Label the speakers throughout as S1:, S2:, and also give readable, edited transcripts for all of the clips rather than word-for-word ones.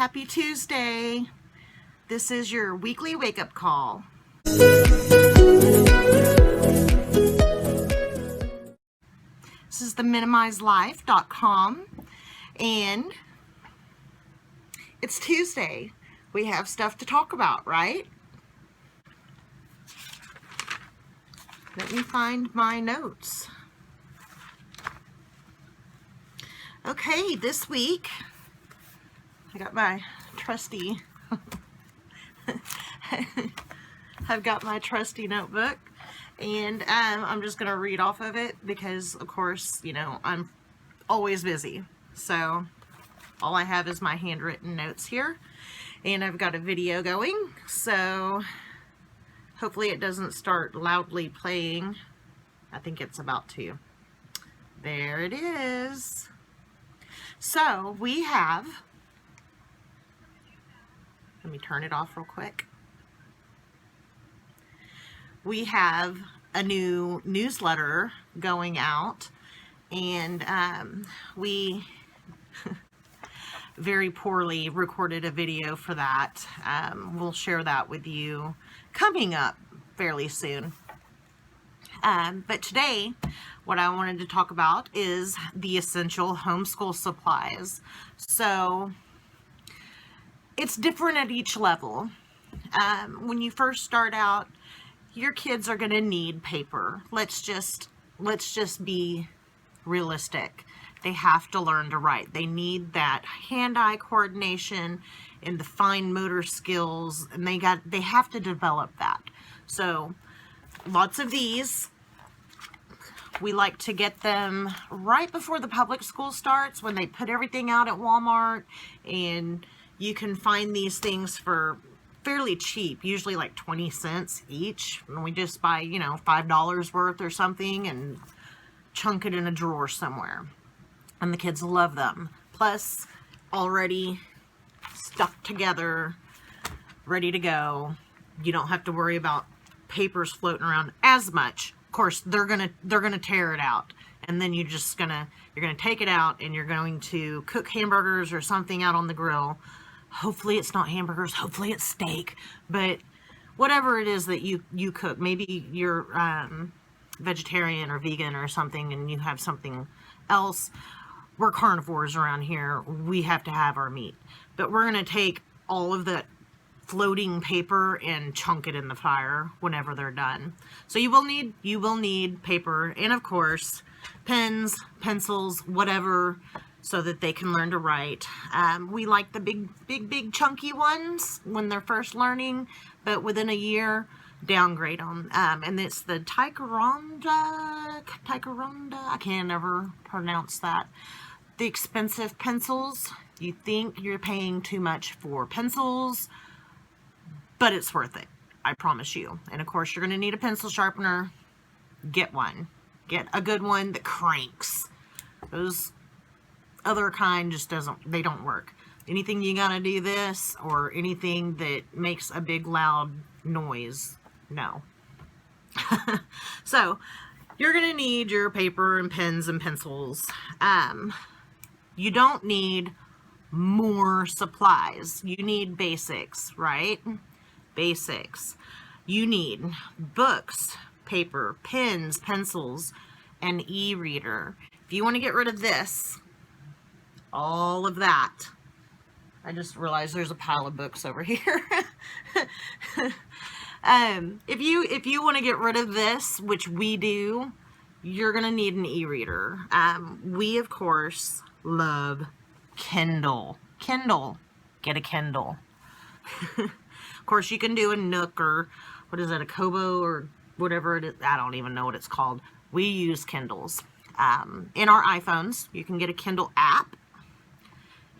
S1: Happy Tuesday. This is your weekly wake-up call. This is the MiniMizeLife.com, and it's Tuesday. We have stuff to talk about, right? Let me find my notes. Okay, this week I got my trusty I've got my trusty notebook, and I'm just gonna read off of it because, of course, you know, I'm always busy. So all I have is my handwritten notes here, and I've got a video going, so hopefully it doesn't start loudly playing. I think it's about to. There it is. So we have, let me turn it off real quick. We have a new newsletter going out, and we very poorly recorded a video for that. We'll share that with you coming up fairly soon. But today, what I wanted to talk about is the essential homeschool supplies. So it's different at each level. When you first start out, your kids are going to need paper. Let's just be realistic. They have to learn to write. They need that hand-eye coordination and the fine motor skills, and they have to develop that. So lots of these. We like to get them right before the public school starts, when they put everything out at Walmart, and you can find these things for fairly cheap, usually like 20 cents each. And we just buy, you know, $5 worth or something and chunk it in a drawer somewhere. And the kids love them. Plus, already stuck together, ready to go. You don't have to worry about papers floating around as much. Of course, they're gonna tear it out, and then you're gonna take it out, and you're going to cook hamburgers or something out on the grill. Hopefully it's not hamburgers, hopefully it's steak, but whatever it is that you cook. Maybe you're vegetarian or vegan or something, and you have something else. We're carnivores around here. We have to have our meat, but we're gonna take all of that floating paper and chunk it in the fire whenever they're done. So you will need paper, and of course pens, pencils, whatever, so that they can learn to write. We like the big chunky ones when they're first learning, but within a year, downgrade them. And it's the Ticonderoga, I can't ever pronounce that. The expensive pencils. You think you're paying too much for pencils, but it's worth it, I promise you. And of course, you're going to need a pencil sharpener. Get one. Get a good one that cranks. Those other kind just they don't work. Anything you gotta do this, or anything that makes a big loud noise, no. So you're gonna need your paper and pens and pencils. You don't need more supplies. You need basics, right? Basics. You need books, paper, pens, pencils, and e-reader. If you want to get rid of this, all of that, I just realized there's a pile of books over here. If you want to get rid of this, which we do, you're gonna need an e-reader. We of course love Kindle. Get a Kindle. Of course, you can do a Nook, or what is it, a Kobo, or whatever it is. I don't even know what it's called. We use Kindles. In our iPhones, you can get a Kindle app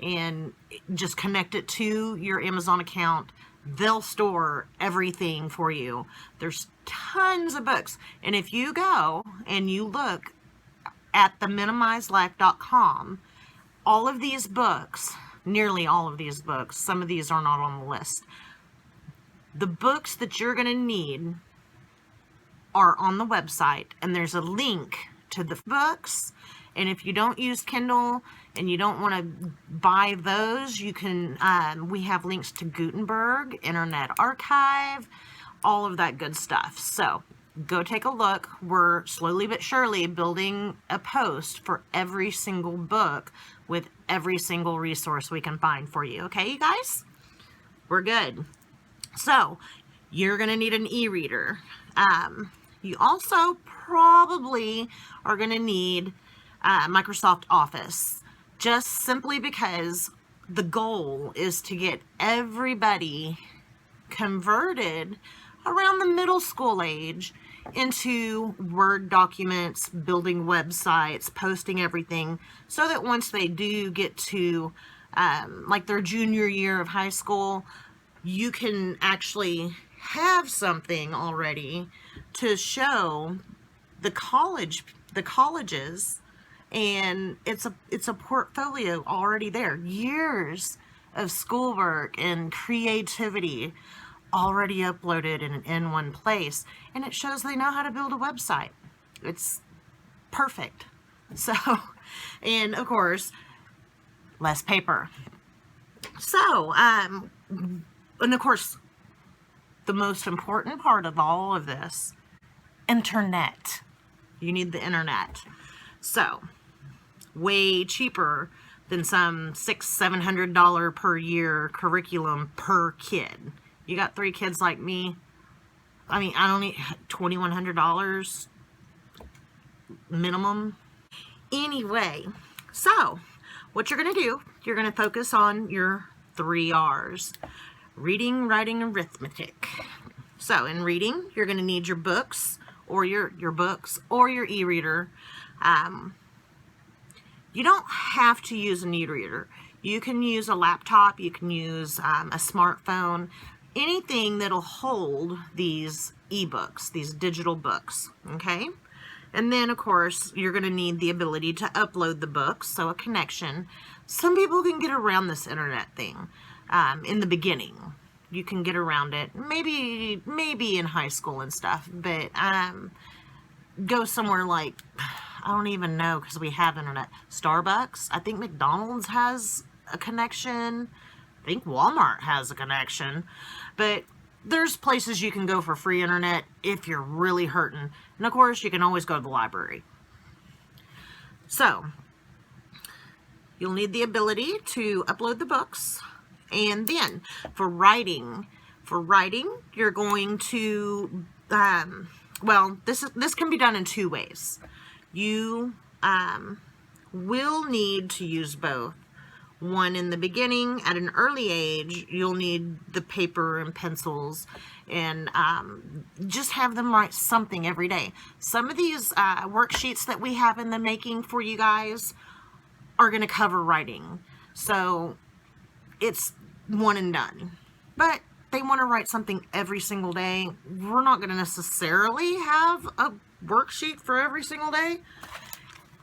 S1: and just connect it to your Amazon account. They'll store everything for you. There's tons of books. And if you go and you look at the MiniMizeLife.com, all of these books, nearly all of these books, some of these are not on the list. The books that you're going to need are on the website, and there's a link to the books And if you don't use Kindle and you don't want to buy those, you can, we have links to Gutenberg, Internet Archive, all of that good stuff. So go take a look. We're slowly but surely building a post for every single book with every single resource we can find for you. Okay, you guys? We're good. So you're going to need an e-reader. You also probably are going to need Microsoft Office, just simply because the goal is to get everybody converted around the middle school age into Word documents, building websites, posting everything, so that once they do get to like their junior year of high school, you can actually have something already to show the colleges, and it's a portfolio already there. Years of schoolwork and creativity already uploaded in one place, and it shows they know how to build a website. It's perfect. So, and of course, less paper. So, and of course, the most important part of all of this, internet. You need the internet. So, way cheaper than some $600-700 per year curriculum per kid. You got 3 kids like me. I mean, I don't need $2,100 minimum. Anyway, so what you're going to do, you're going to focus on your 3 R's. Reading, writing, and arithmetic. So in reading, you're going to need your books or your books or your e-reader. You don't have to use an e-reader. You can use a laptop. You can use a smartphone. Anything that'll hold these ebooks, these digital books, okay? And then, of course, you're going to need the ability to upload the books, so a connection. Some people can get around this internet thing in the beginning. You can get around it, maybe in high school and stuff, but go somewhere like, I don't even know, because we have internet. Starbucks, I think McDonald's has a connection. I think Walmart has a connection, but there's places you can go for free internet if you're really hurting. And of course, you can always go to the library. So, you'll need the ability to upload the books. And then, for writing, you're going to, well, this can be done in 2 ways. You will need to use both. One, in the beginning, at an early age, you'll need the paper and pencils, and just have them write something every day. Some of these worksheets that we have in the making for you guys are going to cover writing. So it's one and done. But they want to write something every single day. We're not going to necessarily have a worksheet for every single day.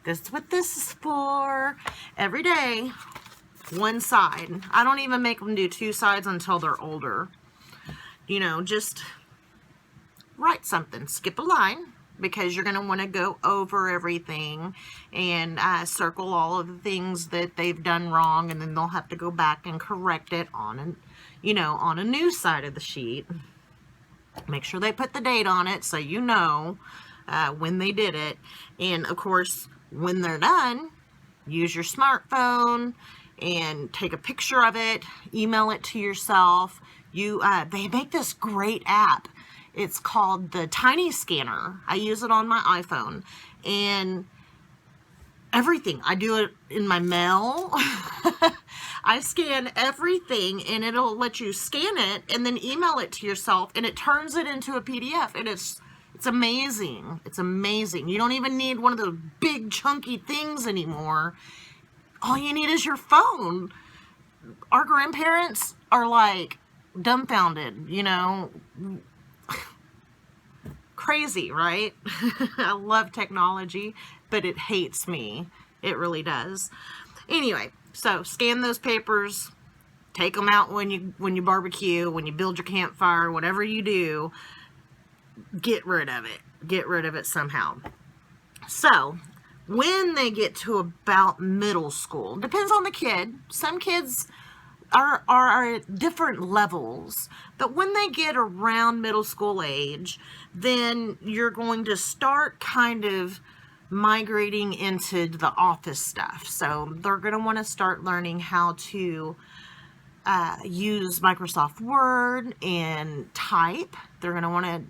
S1: That's what this is for. Every day, one side. I don't even make them do 2 sides until they're older. You know, just write something. Skip a line, because you're going to want to go over everything and circle all of the things that they've done wrong, and then they'll have to go back and correct it on on a new side of the sheet. Make sure they put the date on it so you know when they did it. And of course, when they're done, use your smartphone and take a picture of it, email it to yourself. They make this great app. It's called the Tiny Scanner. I use it on my iPhone, and everything. I do it in my mail. I scan everything, and it'll let you scan it and then email it to yourself, and it turns it into a PDF, and it's amazing. It's amazing. You don't even need one of those big chunky things anymore. All you need is your phone. Our grandparents are like dumbfounded, you know. Crazy, right? I love technology, but it hates me. It really does. Anyway, so scan those papers, take them out when you barbecue, when you build your campfire, whatever you do, get rid of it. Get rid of it somehow. So, when they get to about middle school, depends on the kid. Some kids are at different levels, but when they get around middle school age, then you're going to start kind of migrating into the office stuff. So they're going to want to start learning how to use Microsoft Word and type. They're going to want to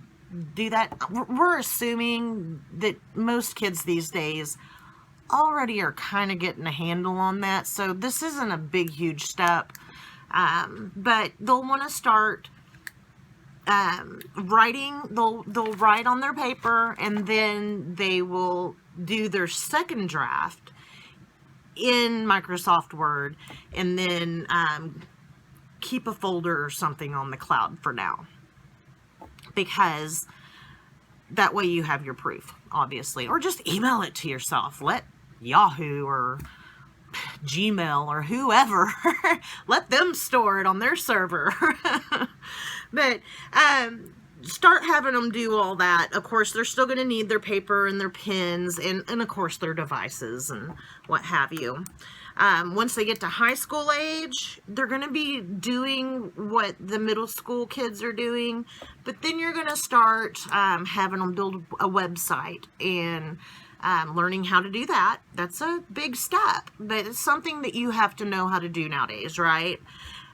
S1: do that. We're assuming that most kids these days already are kind of getting a handle on that, so this isn't a big, huge step. But they'll want to start writing. They'll write on their paper, and then they will do their second draft in Microsoft Word, and then keep a folder or something on the cloud for now, because that way you have your proof, obviously. Or just email it to yourself. Let Yahoo or Gmail or whoever, let them store it on their server. But start having them do all that. Of course, they're still going to need their paper and their pens and of course their devices and what have you. Once they get to high school age, they're going to be doing what the middle school kids are doing, but then you're going to start having them build a website and learning how to do that. That's a big step, but it's something that you have to know how to do nowadays, right?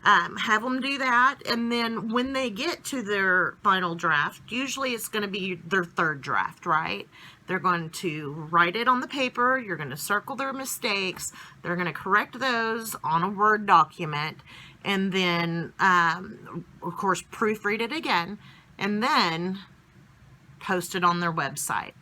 S1: Have them do that, and then when they get to their final draft, usually it's going to be their third draft, right? They're going to write it on the paper. You're going to circle their mistakes. They're going to correct those on a Word document, and then, of course, proofread it again, and then post it on their website.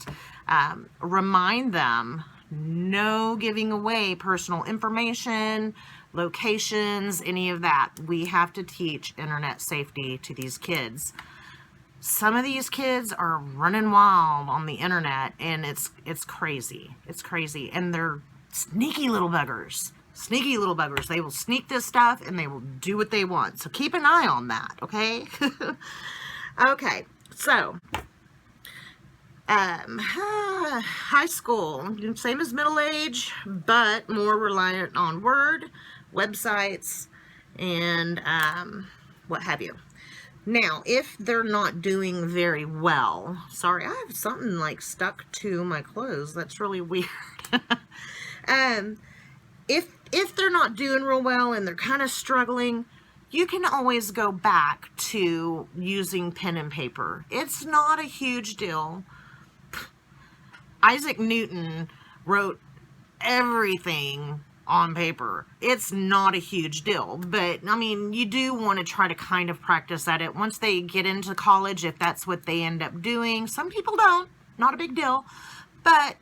S1: Remind them, no giving away personal information, locations, any of that. We have to teach internet safety to these kids. Some of these kids are running wild on the internet, and it's crazy. It's crazy. And they're sneaky little buggers. Sneaky little buggers. They will sneak this stuff, and they will do what they want. So keep an eye on that, okay? Okay, so high school, same as middle age, but more reliant on Word, websites, and what have you. Now, if they're not doing very well, sorry, I have something like stuck to my clothes. That's really weird. If they're not doing real well and they're kind of struggling, you can always go back to using pen and paper. It's not a huge deal. Isaac Newton wrote everything on paper. It's not a huge deal, but I mean, you do want to try to kind of practice at it once they get into college, if that's what they end up doing. Some people don't, not a big deal, but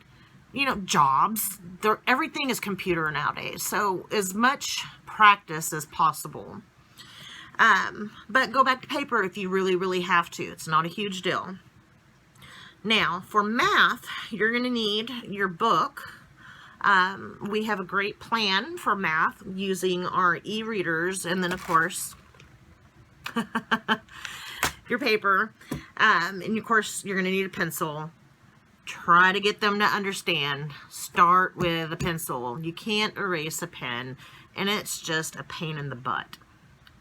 S1: you know, jobs, everything is computer nowadays, so as much practice as possible. But go back to paper if you really, really have to. It's not a huge deal. Now, for math, you're going to need your book. We have a great plan for math using our e-readers, and then, of course, your paper. And, of course, you're going to need a pencil. Try to get them to understand. Start with a pencil. You can't erase a pen, and it's just a pain in the butt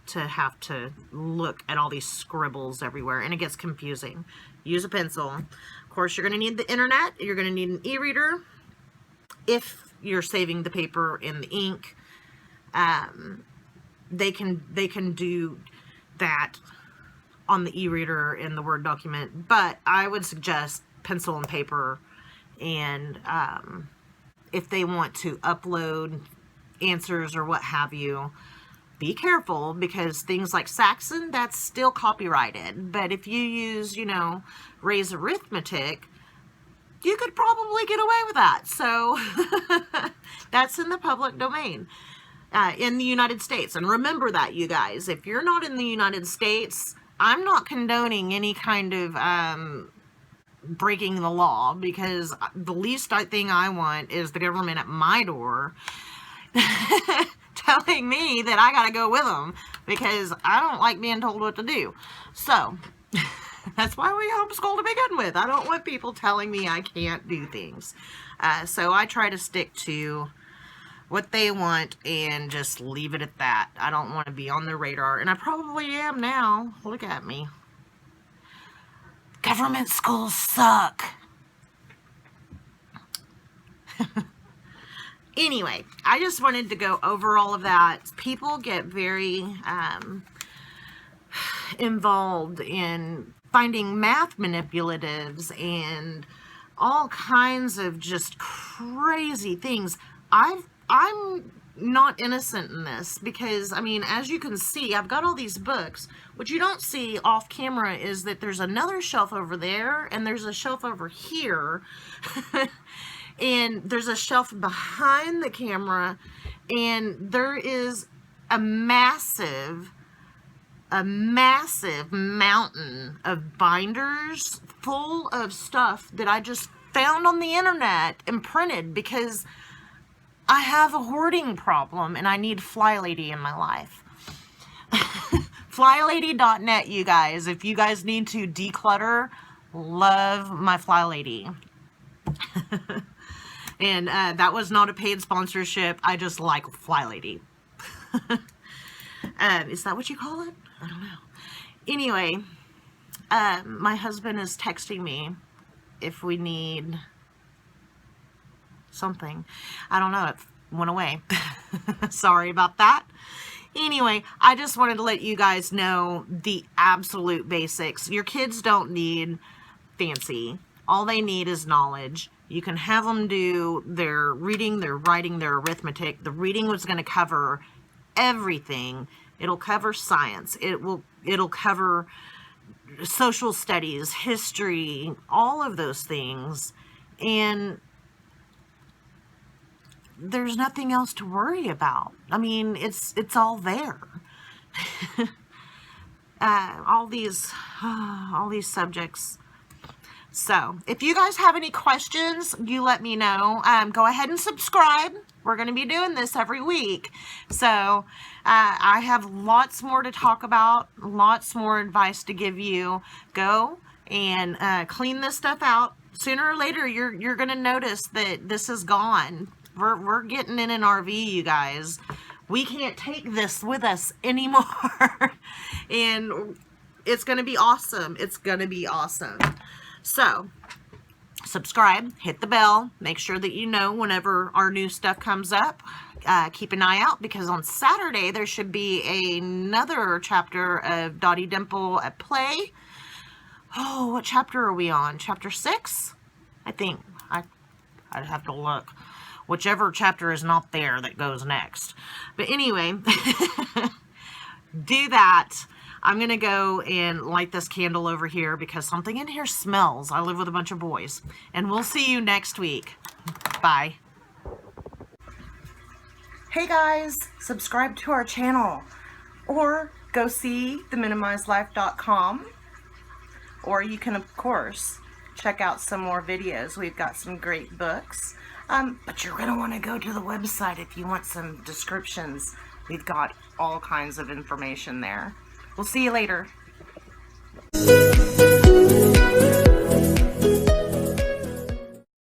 S1: to have to look at all these scribbles everywhere, and it gets confusing. Use a pencil. Of course, you're going to need the internet. You're going to need an e-reader if you're saving the paper and the ink. They can do that on the e-reader in the Word document, but I would suggest pencil and paper. And if they want to upload answers or what have you, be careful, because things like Saxon, that's still copyrighted. But if you use, you know, Ray's Arithmetic, you could probably get away with that. So that's in the public domain in the United States. And remember that, you guys, if you're not in the United States, I'm not condoning any kind of breaking the law, because the least thing I want is the government at my door telling me that I gotta go with them, because I don't like being told what to do. So That's why we homeschool to begin with. I don't want people telling me I can't do things. So I try to stick to what they want and just leave it at that. I don't want to be on their radar, and I probably am now. Look at me. Government schools suck. Anyway, I just wanted to go over all of that. People get very involved in finding math manipulatives and all kinds of just crazy things. I'm not innocent in this because, I mean, as you can see, I've got all these books. What you don't see off camera is that there's another shelf over there, and there's a shelf over here. And there's a shelf behind the camera, and there is a massive mountain of binders full of stuff that I just found on the internet and printed because I have a hoarding problem and I need Fly Lady in my life. FlyLady.net, you guys. If you guys need to declutter, love my Fly Lady. And that was not a paid sponsorship. I just like Fly Lady. Is that what you call it? I don't know. Anyway, my husband is texting me if we need something. I don't know. It went away. Sorry about that. Anyway, I just wanted to let you guys know the absolute basics. Your kids don't need fancy. All they need is knowledge. You can have them do their reading, their writing, their arithmetic. The reading was going to cover everything. It'll cover science. It'll cover social studies, history, all of those things. And there's nothing else to worry about. I mean, it's all there. all these subjects. So, if you guys have any questions, you let me know. Go ahead and subscribe. We're going to be doing this every week. So, I have lots more to talk about, lots more advice to give you. Go and clean this stuff out. Sooner or later, you're going to notice that this is gone. We're getting in an RV, you guys. We can't take this with us anymore. And it's going to be awesome. It's going to be awesome. So, subscribe, hit the bell, make sure that you know whenever our new stuff comes up. Keep an eye out because on Saturday there should be another chapter of Dottie Dimple at play. Oh, what chapter are we on? Chapter 6? I think. I'd have to look. Whichever chapter is not there that goes next. But anyway, do that. I'm going to go and light this candle over here because something in here smells. I live with a bunch of boys. And we'll see you next week. Bye. Hey guys, subscribe to our channel. Or go see theminimizelife.com. Or you can, of course, check out some more videos. We've got some great books. But you're going to want to go to the website if you want some descriptions. We've got all kinds of information there. We'll see you later.